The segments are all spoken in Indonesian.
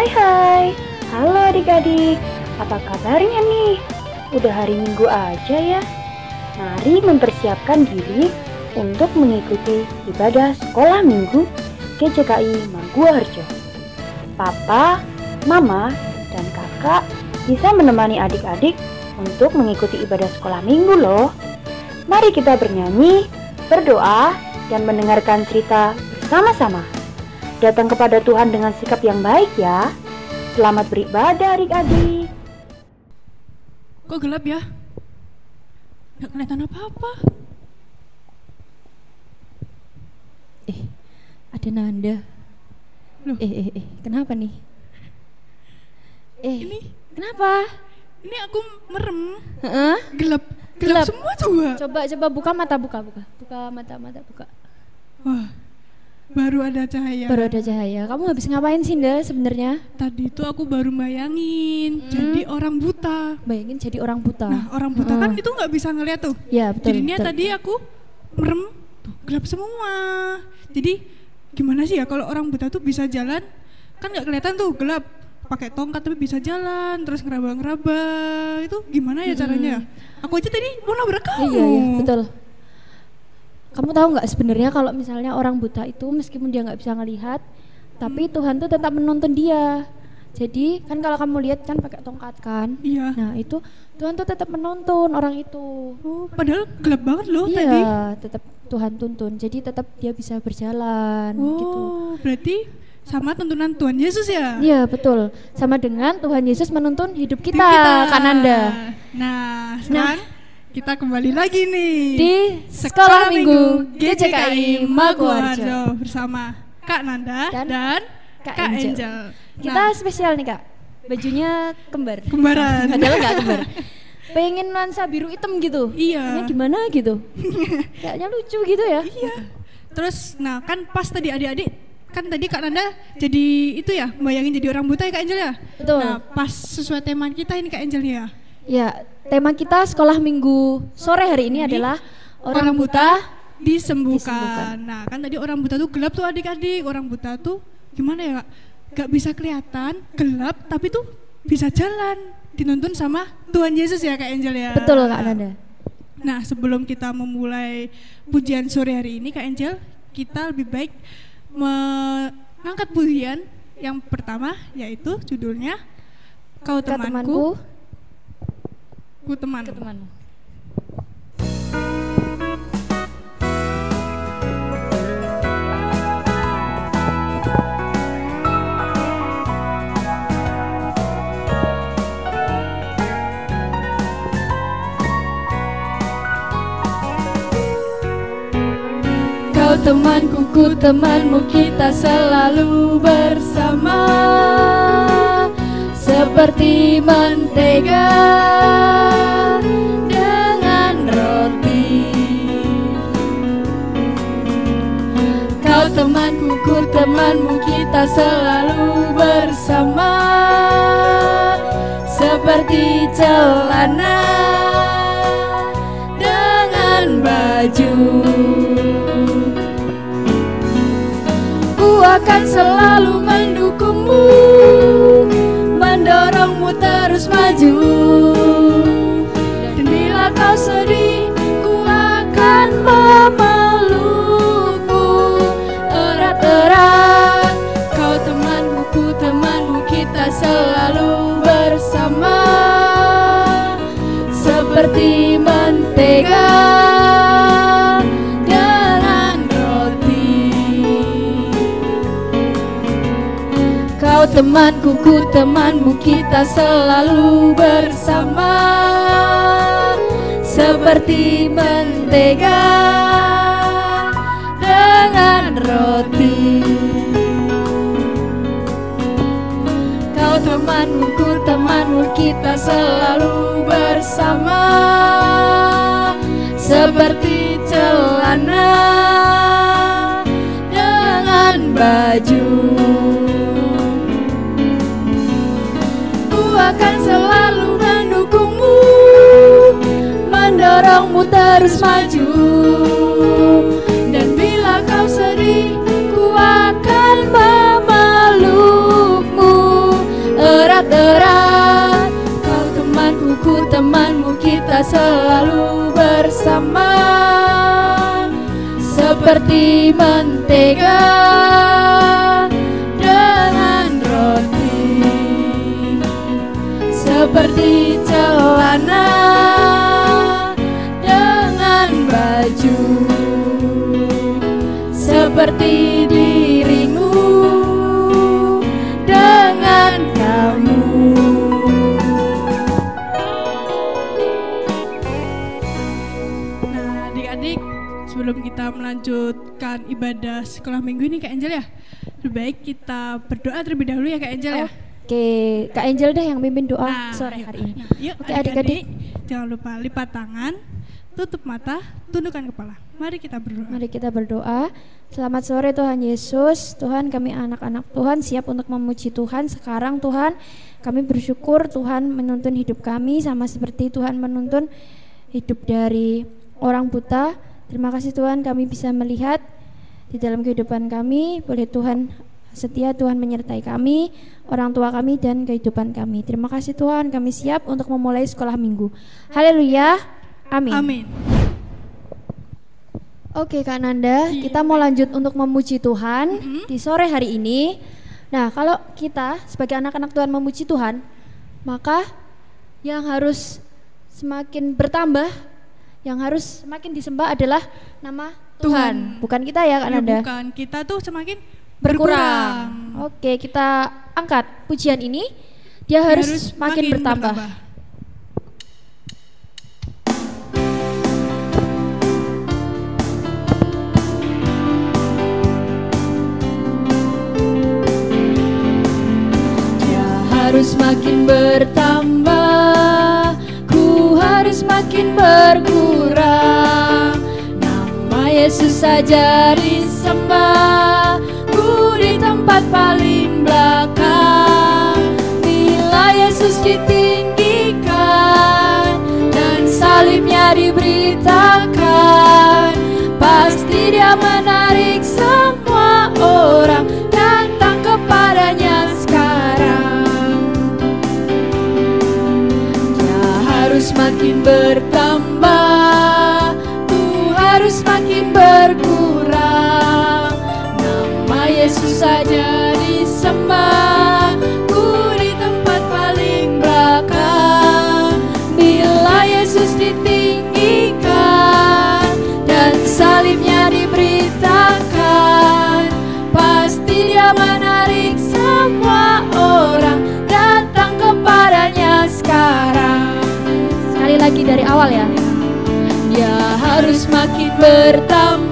Hai, halo adik-adik, apa kabarnya nih? Udah hari Minggu aja ya. Mari mempersiapkan diri untuk mengikuti ibadah sekolah minggu GCKI Maguwoharjo. Papa, mama, dan kakak bisa menemani adik-adik untuk mengikuti ibadah sekolah minggu loh. Mari kita bernyanyi, berdoa, dan mendengarkan cerita bersama-sama. Datang kepada Tuhan dengan sikap yang baik ya. Selamat beribadah adik-adik. Kok gelap ya? Gak kelihatan apa-apa. Ada Nanda. Loh. Kenapa nih? Ini Kenapa? ini aku merem. Heeh. Gelap semua coba. Coba buka mata, buka mata. Wah, baru ada cahaya. Baru ada cahaya. Kamu habis ngapain sih, Nda, sebenarnya? Tadi itu aku baru bayangin jadi orang buta. Bayangin jadi orang buta. Nah, orang buta kan itu nggak bisa ngeliat tuh. Ya, betul. Jadinya betul. tadi aku merem, tuh, gelap semua. Jadi gimana sih ya kalau orang buta tuh bisa jalan? Kan nggak kelihatan tuh, gelap. Pakai tongkat tapi bisa jalan, terus ngeraba-ngeraba. Itu gimana ya caranya? Aku aja tadi mau nabrak kamu. Iya, betul. Kamu tahu nggak sebenarnya kalau misalnya orang buta itu meskipun dia nggak bisa ngelihat, tapi Tuhan tuh tetap menuntun dia. Jadi kan kalau kamu lihat kan pakai tongkat kan. Iya. Nah itu Tuhan tuh tetap menuntun orang itu. Oh, padahal gelap banget loh Iya, tadi. tetap Tuhan tuntun. Jadi tetap dia bisa berjalan gitu. Oh, berarti sama tuntunan Tuhan Yesus ya? Iya, betul. Sama dengan Tuhan Yesus menuntun hidup kita, Di Kak Nanda. Nah, sekarang kita kembali lagi nih Di Sekolah Minggu GCKI Maguwoharjo bersama Kak Nanda dan Kak Kak Angel. Angel. Kita spesial nih, Kak. Bajunya kembar. Kembaran. Padahal nggak kembar. Pengen nuansa biru hitam gitu. Iya. Ini gimana gitu? Kayaknya lucu gitu ya. Iya. Terus, nah kan pas tadi adik-adik, kan tadi Kak Nanda jadi itu ya, bayangin jadi orang buta ya Kak Angel ya? Betul. Nah pas sesuai tema kita ini Kak Angel ya. Ya, tema kita sekolah minggu sore hari ini adalah orang buta disembuhkan. Nah kan tadi orang buta tuh gelap tuh adik-adik, orang buta tuh gimana ya Kak? Gak bisa kelihatan, gelap tapi tuh bisa jalan, dituntun sama Tuhan Yesus ya Kak Angel ya. Betul, Kak Nanda. Nah sebelum kita memulai pujian sore hari ini Kak Angel, kita lebih baik mengangkat pujian yang pertama, yaitu judulnya Kau Temanku, Ku Temanmu. Temanmu. Kau temanku, ku temanmu, kita selalu bersama, seperti mentega dengan roti. Kau temanku, ku temanmu, kita selalu bersama, seperti celana dengan baju. Ku akan selalu mendukungmu, mendorongmu terus maju. Dan bila kau sedih, ku akan memelukmu erat-erat. Kau temanku, ku temanmu, kita selalu bersama, seperti mentega dengan roti. Kau temanku, ku temanmu, kita selalu bersama, seperti mentega dengan roti. Kau temanku, ku temanmu, kita selalu bersama, seperti celana dengan baju. Ku akan selalu mendukungmu, mendorongmu terus maju. Dan bila kau sedih, ku akan memelukmu seperti mentega dengan roti, seperti celana dengan baju, seperti dirimu dengan kamu. Nah, adik-adik, sebelum kita melanjutkan ibadah sekolah minggu ini Kak Angel ya, lebih baik kita berdoa terlebih dahulu ya Kak Angel ya. Oke, Kak Angel deh yang pimpin doa sore yuk, hari ini. Yuk, Oke, adik-adik, jangan lupa lipat tangan, tutup mata, tundukkan kepala. Mari kita berdoa. mari kita berdoa. Selamat sore Tuhan Yesus. Tuhan, kami anak-anak Tuhan siap untuk memuji Tuhan. Sekarang Tuhan, kami bersyukur Tuhan menuntun hidup kami sama seperti Tuhan menuntun hidup dari orang buta. Terima kasih Tuhan, kami bisa melihat di dalam kehidupan kami. Boleh Tuhan setia, Tuhan menyertai kami, orang tua kami dan kehidupan kami. Terima kasih Tuhan, kami siap untuk memulai sekolah minggu. Haleluya. Amin. Amin. Oke Kak Nanda, kita mau lanjut untuk memuji Tuhan di sore hari ini. Nah, kalau kita sebagai anak-anak Tuhan memuji Tuhan, maka yang harus semakin bertambah, yang harus semakin disembah adalah nama Tuhan. Bukan kita ya Kak Nanda. Bukan, kita tuh semakin Berkurang. Oke, kita angkat pujian ini. Dia harus makin bertambah. Dia harus makin bertambah, ku harus makin berkurang. Nama Yesus saja disembah, ku di tempat paling belakang. Bila Yesus ditinggikan dan salibnya diberitakan, pasti dia menarik semua orang datang kepadanya sekarang. Dia harus makin bertambah, ku harus makin berkurang. Yesus saja disembah, ku di tempat paling belakang. Bila Yesus ditinggikan dan salibnya diberitakan, pasti dia menarik semua orang datang kepadanya sekarang. Sekali lagi dari awal ya. Dia harus makin bertambah,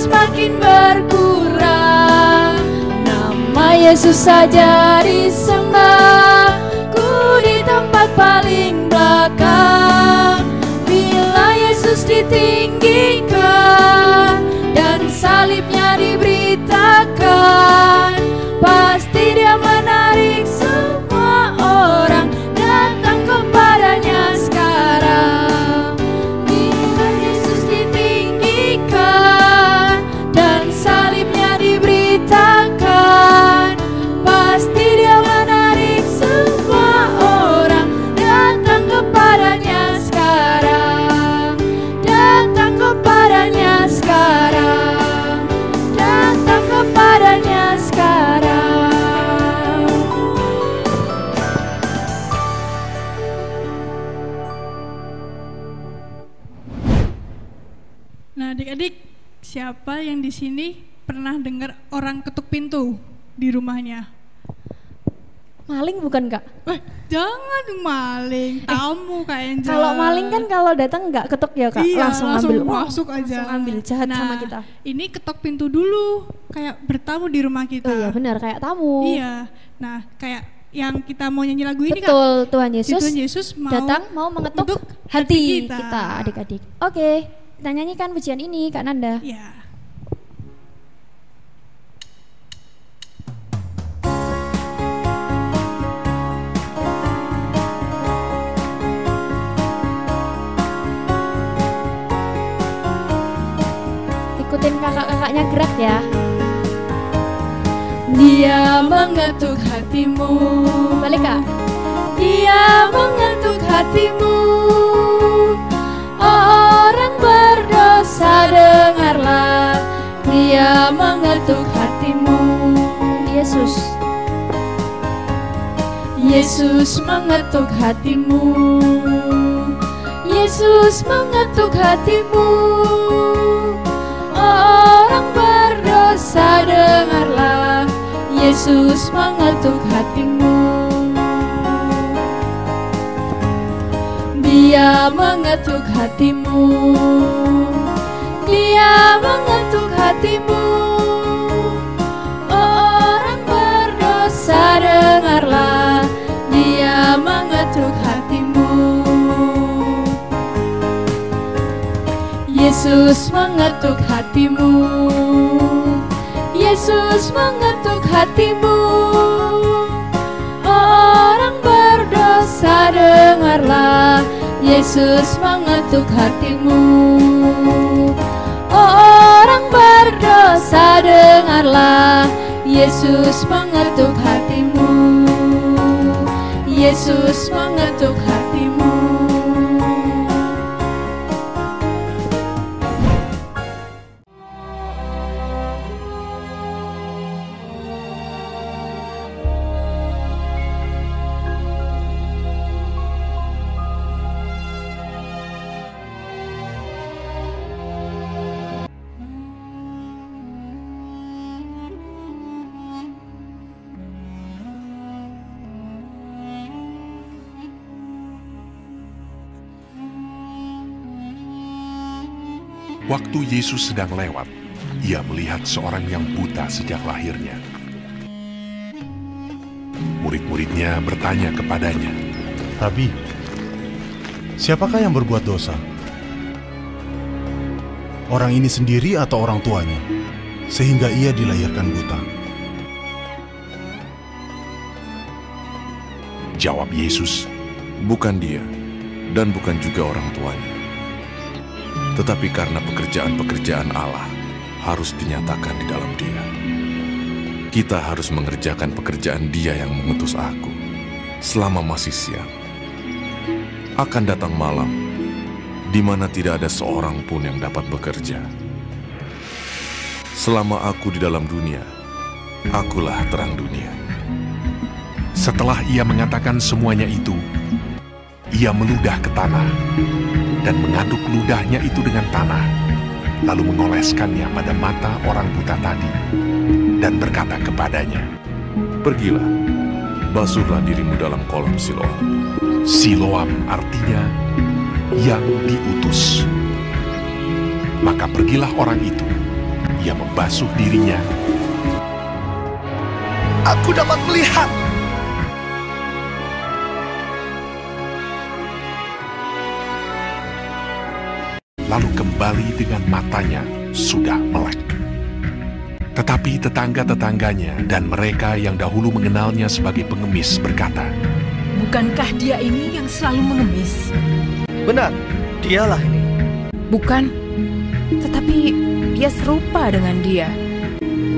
makin berkurang. Nama Yesus saja disembah, ku di tempat paling belakang. Bila Yesus ditinggikan dan salibnya diberitakan, pasti dia menarik semua orang datang kepadanya sekarang. Bila Yesus ditinggikan dan salibnya diberitakan, pasti dia menarik semua orang datang kepadanya sekarang. Datang kepadanya sekarang. Datang kepadanya sekarang. Nah, adik-adik, siapa yang di sini pernah dengar orang ketuk pintu di rumahnya? Maling bukan Kak? Jangan maling, tamu Kak Angel. Kalau maling kan kalau datang nggak ketuk ya Kak, iya, langsung ambil masuk aja. langsung ambil, jahat Nah, sama kita. Ini ketok pintu dulu, kayak bertamu di rumah kita. Oh iya benar, kayak tamu. Iya. Nah, kayak yang kita mau nyanyi lagu ini Betul, Kak. Tuhan Yesus, Tuhan Yesus datang mau mengetuk untuk hati kita. kita adik-adik. Oke, kita nyanyikan pujian ini Kak Nanda. Iya. Ikutin kakak-kakaknya gerak ya. Dia mengetuk hatimu. Balik Kak. Dia mengetuk hatimu, orang berdosa. Yesus mengetuk hatimu. Yesus mengetuk hatimu. Orang berdosa, dengarlah, Yesus mengetuk hatimu. Dia mengetuk hatimu. Dia mengetuk hatimu. Orang berdosa, dengarlah, Dia mengetuk hatimu. Yesus mengetuk hatimu. Yesus mengetuk hatimu. Orang berdosa, dengarlah, Yesus mengetuk hatimu. Orang berdosa, dengarlah, Yesus mengetuk hatimu. Yesus mengetuk hatimu. Waktu Yesus sedang lewat, ia melihat seorang yang buta sejak lahirnya. Murid-muridnya bertanya kepadanya, Rabi, siapakah yang berbuat dosa? Orang ini sendiri atau orang tuanya, sehingga ia dilahirkan buta? Jawab Yesus, bukan dia, dan bukan juga orang tuanya. Tetapi karena pekerjaan-pekerjaan Allah harus dinyatakan di dalam Dia. Kita harus mengerjakan pekerjaan Dia yang mengutus aku selama masih siang. Akan datang malam, di mana tidak ada seorang pun yang dapat bekerja. Selama aku di dalam dunia, akulah terang dunia. Setelah ia mengatakan semuanya itu, ia meludah ke tanah dan mengaduk ludahnya itu dengan tanah, lalu mengoleskannya pada mata orang buta tadi, dan berkata kepadanya, pergilah, basuhlah dirimu dalam kolam Siloam. Siloam artinya yang diutus. Maka pergilah orang itu, ia membasuh dirinya. Aku dapat melihat. Lalu kembali dengan matanya sudah melek. Tetapi tetangga-tetangganya dan mereka yang dahulu mengenalnya sebagai pengemis berkata, bukankah dia ini yang selalu mengemis? Benar, dialah ini. Bukan, tetapi dia serupa dengan dia.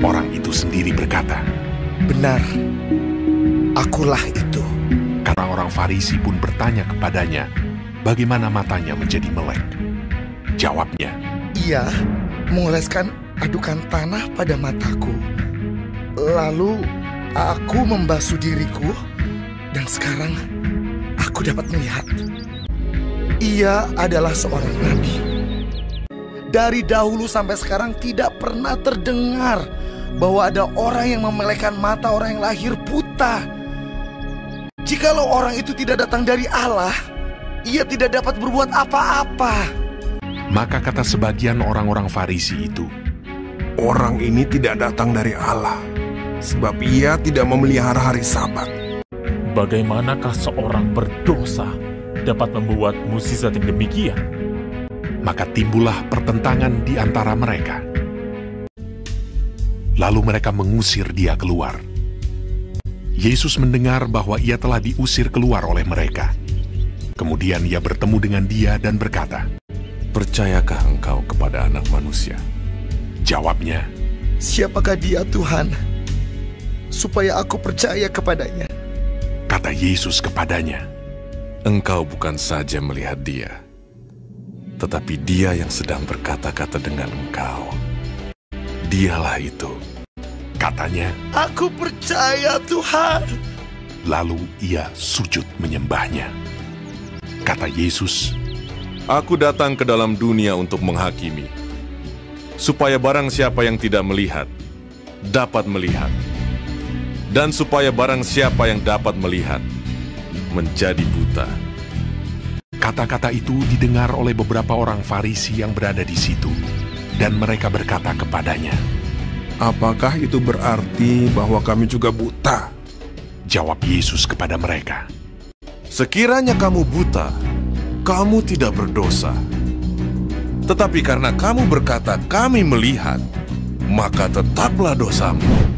Orang itu sendiri berkata, benar, akulah itu. Karena orang Farisi pun bertanya kepadanya, bagaimana matanya menjadi melek? Jawabnya, ia mengoleskan adukan tanah pada mataku. Lalu aku membasuh diriku, dan sekarang aku dapat melihat. Ia adalah seorang nabi. Dari dahulu sampai sekarang tidak pernah terdengar bahwa ada orang yang memelekkan mata orang yang lahir buta. Jikalau orang itu tidak datang dari Allah, ia tidak dapat berbuat apa-apa. Maka kata sebagian orang-orang Farisi itu, orang ini tidak datang dari Allah, sebab ia tidak memelihara hari Sabat. Bagaimanakah seorang berdosa dapat membuat mukjizat yang demikian? Maka timbullah pertentangan di antara mereka. Lalu mereka mengusir dia keluar. Yesus mendengar bahwa ia telah diusir keluar oleh mereka. Kemudian ia bertemu dengan dia dan berkata, percayakah engkau kepada Anak Manusia? Jawabnya, siapakah dia Tuhan, supaya aku percaya kepadanya? Kata Yesus kepadanya, engkau bukan saja melihat dia, tetapi dia yang sedang berkata-kata dengan engkau. Dialah itu. Katanya, aku percaya Tuhan. Lalu ia sujud menyembahnya. Kata Yesus, Aku datang ke dalam dunia untuk menghakimi, supaya barang siapa yang tidak melihat, dapat melihat. Dan supaya barang siapa yang dapat melihat, menjadi buta. Kata-kata itu didengar oleh beberapa orang Farisi yang berada di situ, dan mereka berkata kepadanya, Apakah itu berarti bahwa kami juga buta? Jawab Yesus kepada mereka, Sekiranya kamu buta, kamu tidak berdosa. Tetapi karena kamu berkata kami melihat, maka tetaplah dosamu.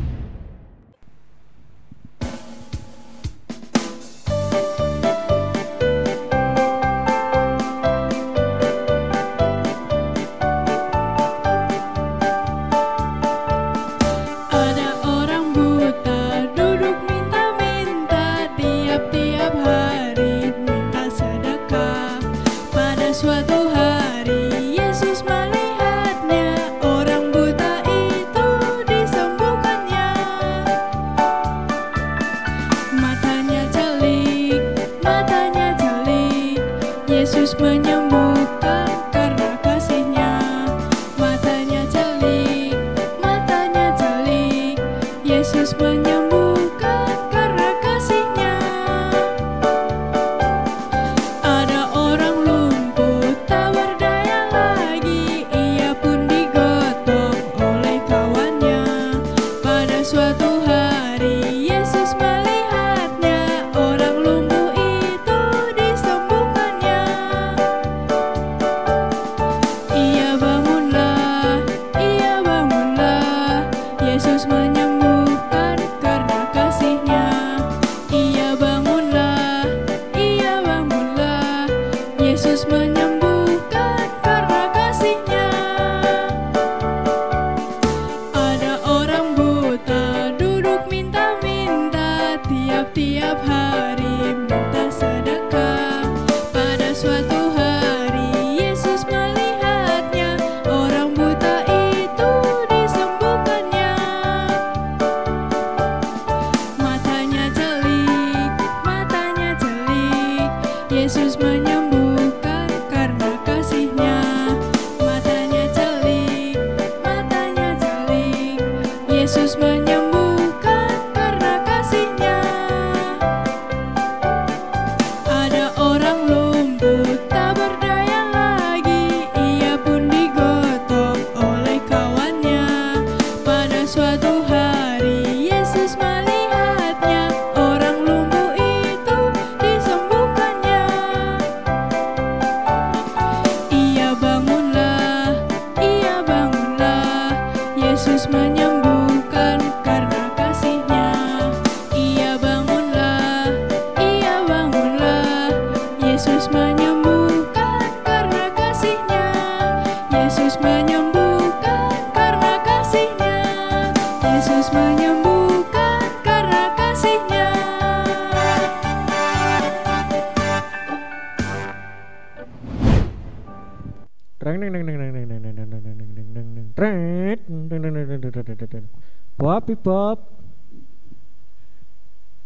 Bob.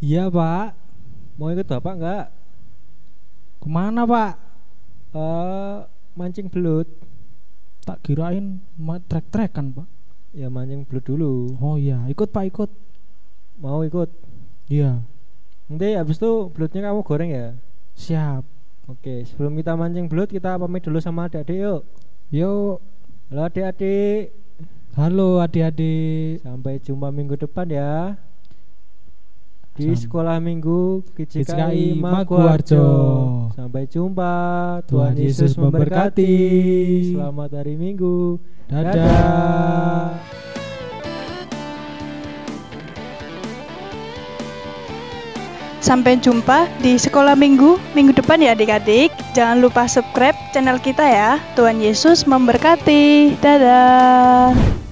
Iya Pak. Mau ikut Bapak enggak? Kemana Pak? Mancing belut. Tak kirain trek-trekan Pak. Ya mancing belut dulu. Oh iya, ikut Pak, ikut. Mau ikut? Iya. Nanti habis itu belutnya kamu goreng ya? Siap. Oke, sebelum kita mancing belut kita pamit dulu sama adik-adik yuk. Yuk. Halo adik-adik. Halo adik-adik. Sampai jumpa minggu depan ya. Di sekolah minggu GJKI Maguwarjo. Sampai jumpa. Tuhan Yesus memberkati. Selamat hari Minggu. Dadah. Sampai jumpa di sekolah minggu depan ya adik-adik. Jangan lupa subscribe channel kita ya. Tuhan Yesus memberkati. Dadah.